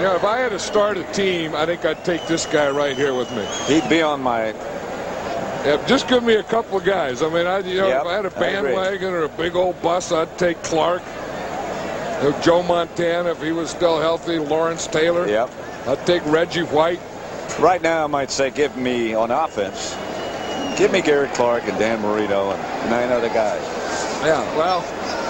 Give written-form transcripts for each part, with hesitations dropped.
know, if I had to start a team, I think I'd take this guy right here with me. He'd be on my. Yeah, just give me a couple of guys. I mean, Yep, if I had a bandwagon or a big old bus, I'd take Clark. Joe Montana, if he was still healthy. Lawrence Taylor. Yep. I'd take Reggie White. Right now, I might say give me, on offense, give me Gary Clark and Dan Marino and 9 other guys. Yeah, well,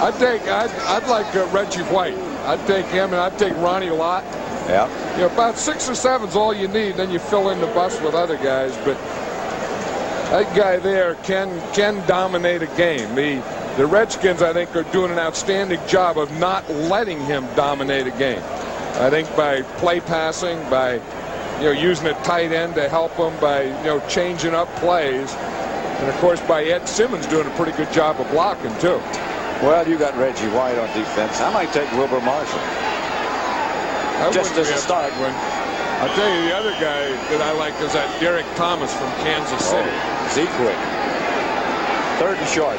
I'd like Reggie White. I'd take him, and I'd take Ronnie Lott. Yeah. You know, about 6 or 7's all you need. Then you fill in the bus with other guys. But that guy there can dominate a game. The Redskins, I think, are doing an outstanding job of not letting him dominate a game. I think by play passing, by using a tight end to help him, by changing up plays, and of course by Ed Simmons doing a pretty good job of blocking too. Well, you got Reggie White on defense. I might take Wilbur Marshall. Just as a start. I'll tell you the other guy that I like is that Derek Thomas from Kansas City. Zeke quick. 3rd and short.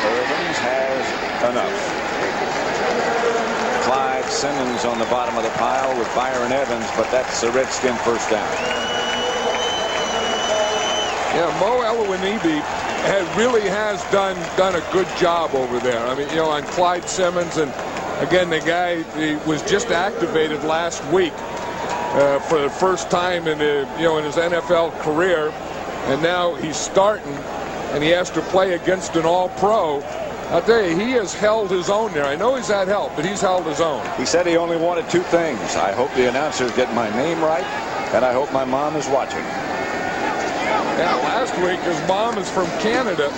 Irvins has enough. Clyde Simmons on the bottom of the pile with Byron Evans, but that's a Redskin first down. Yeah, Mo Eluanibi really has done a good job over there. I mean, on Clyde Simmons, and again, the guy he was just activated last week for the first time in his NFL career, and now he's starting, and he has to play against an All-Pro. I'll tell you, he has held his own there. I know he's had help, but he's held his own. He said he only wanted 2 things. I hope the announcers get my name right, and I hope my mom is watching. Yeah, last week his mom is from Canada.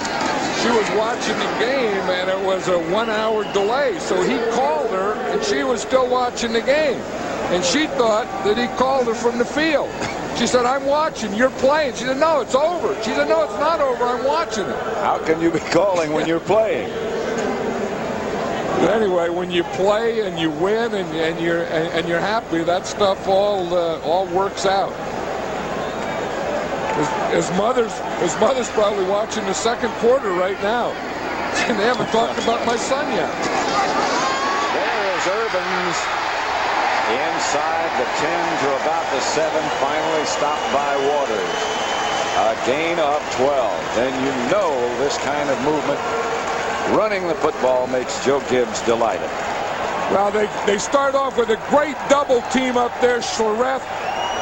She was watching the game, and it was a 1-hour delay. So he called her, and she was still watching the game. And she thought that he called her from the field. She said, "I'm watching. You're playing." She said, "No, it's over." She said, "No, it's not over. I'm watching it." How can you be calling when you're playing? But anyway, when you play and you win and you're happy, that stuff all works out. His mother's probably watching the 2nd quarter right now. And they haven't talked about my son yet. There is Irvins inside the 10 to about the 7, finally stopped by Waters. A gain of 12. And you know this kind of movement, running the football, makes Joe Gibbs delighted. Well, they start off with a great double team up there. Schlereth,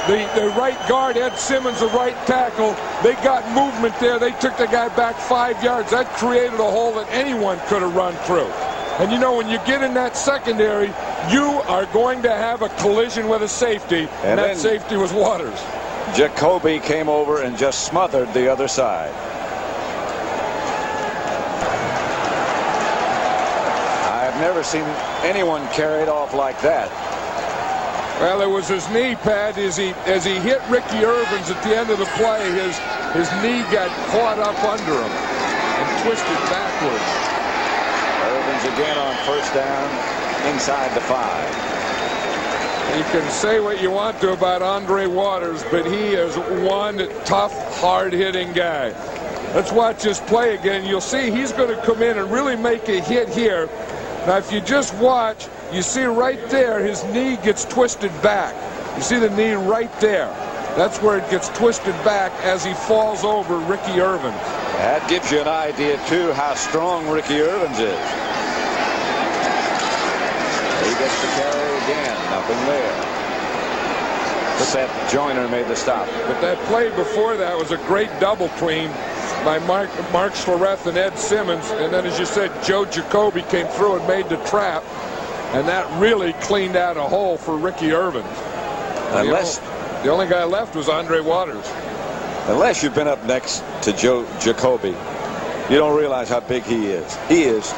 the right guard, Ed Simmons, the right tackle. They got movement there. They took the guy back 5 yards. That created a hole that anyone could have run through. And when you get in that secondary, you are going to have a collision with a safety, and that safety was Waters. Jacoby came over and just smothered the other side. I've never seen anyone carried off like that. Well, it was his knee, Pat, as he hit Ricky Irvins at the end of the play. His knee got caught up under him and twisted backward. Irvins again on first down inside the 5. You can say what you want to about Andre Waters, but he is one tough, hard-hitting guy. Let's watch this play again. You'll see he's going to come in and really make a hit here. Now, if you just watch, you see right there his knee gets twisted back. You see the knee right there. That's where it gets twisted back as he falls over Ricky Irvins. That gives you an idea, too, how strong Ricky Irvins is. He gets the carry again. Nothing there. But that Joyner made the stop. But that play before that was a great double team by Mark Schlereth and Ed Simmons. And then, as you said, Joe Jacoby came through and made the trap. And that really cleaned out a hole for Ricky Irvins. The only guy left was Andre Waters. Unless you've been up next to Joe Jacoby, you don't realize how big he is. He is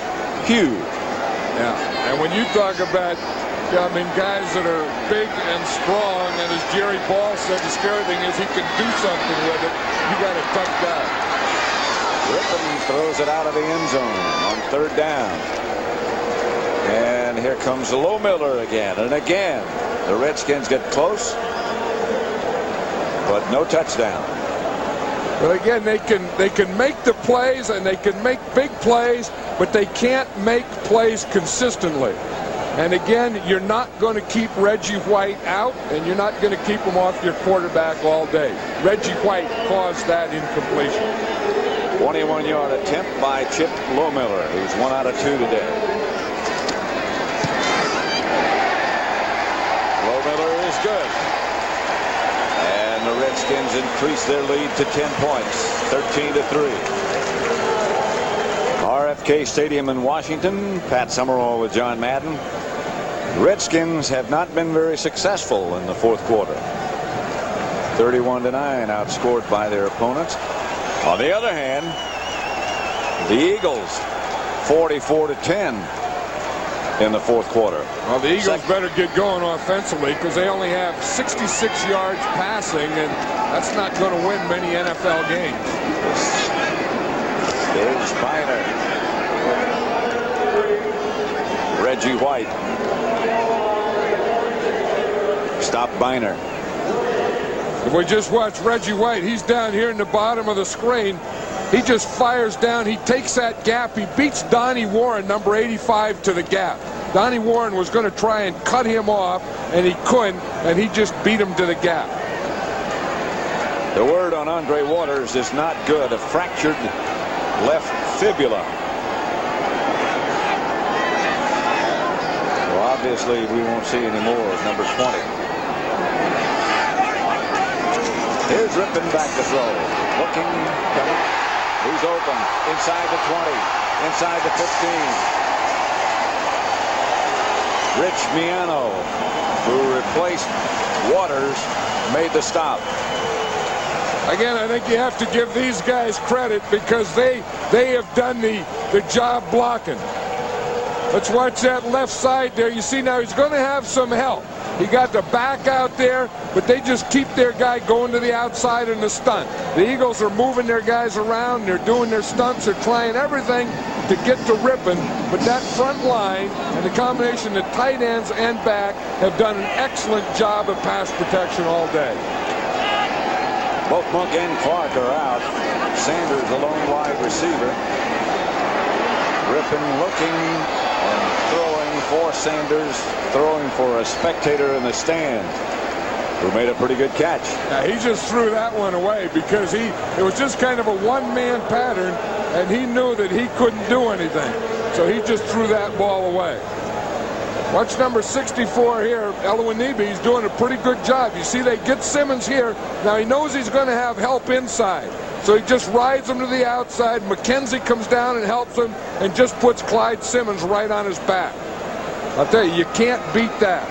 huge. Yeah, and when you talk about, guys that are big and strong, and as Jerry Ball said, the scary thing is he can do something with it. You got a tough guy. Griffin throws it out of the end zone on 3rd down. And here comes Low Miller again. And again, the Redskins get close, but no touchdown. But again, they can make the plays and they can make big plays, but they can't make plays consistently. And again, you're not going to keep Reggie White out, and you're not going to keep him off your quarterback all day. Reggie White caused that incompletion. 21-yard attempt by Chip Lohmiller, who's 1 out of 2 today. Lohmiller is good. And the Redskins increase their lead to 10 points, 13-3. RFK Stadium in Washington. Pat Summerall with John Madden. The Redskins have not been very successful in the fourth quarter. 31-9 outscored by their opponents. On the other hand, the Eagles 44-10 in the fourth quarter. Well, the Eagles better get going offensively because they only have 66 yards passing, and that's not going to win many NFL games. Here's Biner. Reggie White. Stop Biner. If we just watch Reggie White, he's down here in the bottom of the screen. He just fires down. He takes that gap. He beats Donnie Warren, number 85, to the gap. Donnie Warren was going to try and cut him off, and he couldn't, and he just beat him to the gap. The word on Andre Waters is not good. A fractured left fibula. Well, obviously, we won't see any more of number 20. Here's Rippon back to throw. Looking, coming. He's open. Inside the 20. Inside the 15. Rich Miano, who replaced Waters, made the stop. Again, I think you have to give these guys credit because they have done the job blocking. Let's watch that left side there. You see now he's going to have some help. He got the back out there, but they just keep their guy going to the outside in the stunt. The Eagles are moving their guys around. They're doing their stunts. They're trying everything to get to Rippon, but that front line and the combination of tight ends and back have done an excellent job of pass protection all day. Both Monk and Clark are out. Sanders, a lone wide receiver. Rippon looking and throwing for Sanders, throwing for a spectator in the stand who made a pretty good catch. Now, he just threw that one away because it was just kind of a one-man pattern, and he knew that he couldn't do anything. So he just threw that ball away. Watch number 64 here. Elwanibi, he's doing a pretty good job. You see they get Simmons here. Now he knows he's going to have help inside. So he just rides him to the outside. McKenzie comes down and helps him and just puts Clyde Simmons right on his back. I'll tell you, you can't beat that.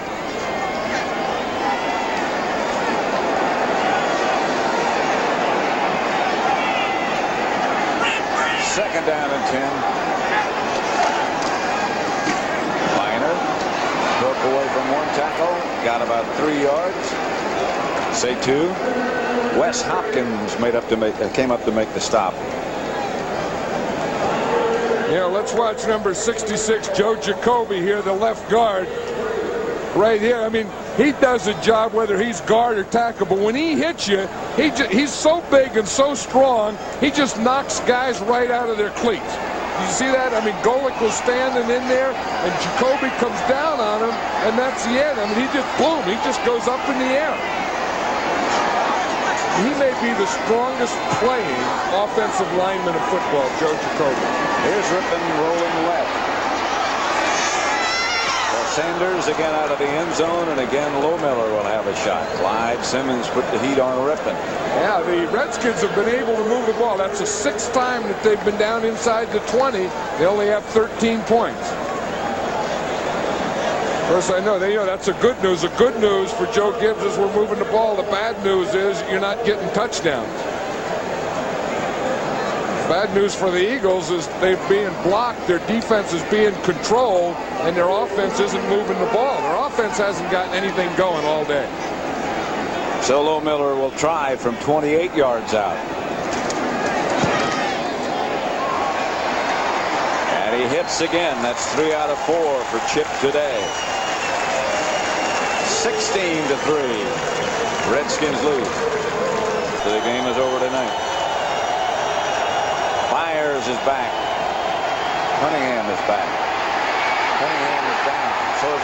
Second down and 10. Biner broke away from one tackle, got about 3 yards. Say 2. Wes Hopkins came up to make the stop. Yeah, let's watch number 66, Joe Jacoby here, the left guard. Right here, I mean, he does a job whether he's guard or tackle, but when he hits you, he's so big and so strong, he just knocks guys right out of their cleats. You see that? I mean, Golick was standing in there, and Jacoby comes down on him, and that's the end. I mean, he just goes up in the air. He may be the strongest playing offensive lineman of football, Joe Jacoby. Here's Rippon rolling left. Well, Sanders again out of the end zone, and again Lohmiller will have a shot. Clyde Simmons put the heat on Rippon. Yeah, the Redskins have been able to move the ball. That's the 6th time that they've been down inside the 20. They only have 13 points. Of course, I know that's the good news. The good news for Joe Gibbs is we're moving the ball. The bad news is you're not getting touchdowns. Bad news for the Eagles is they're being blocked, their defense is being controlled, and their offense isn't moving the ball. Their offense hasn't gotten anything going all day. So Lohmiller will try from 28 yards out. And he hits again. That's 3 out of 4 for Chip today. 16-3. Redskins lose. So the game is over tonight. Byers is back. Cunningham is back. Cunningham is down. sort of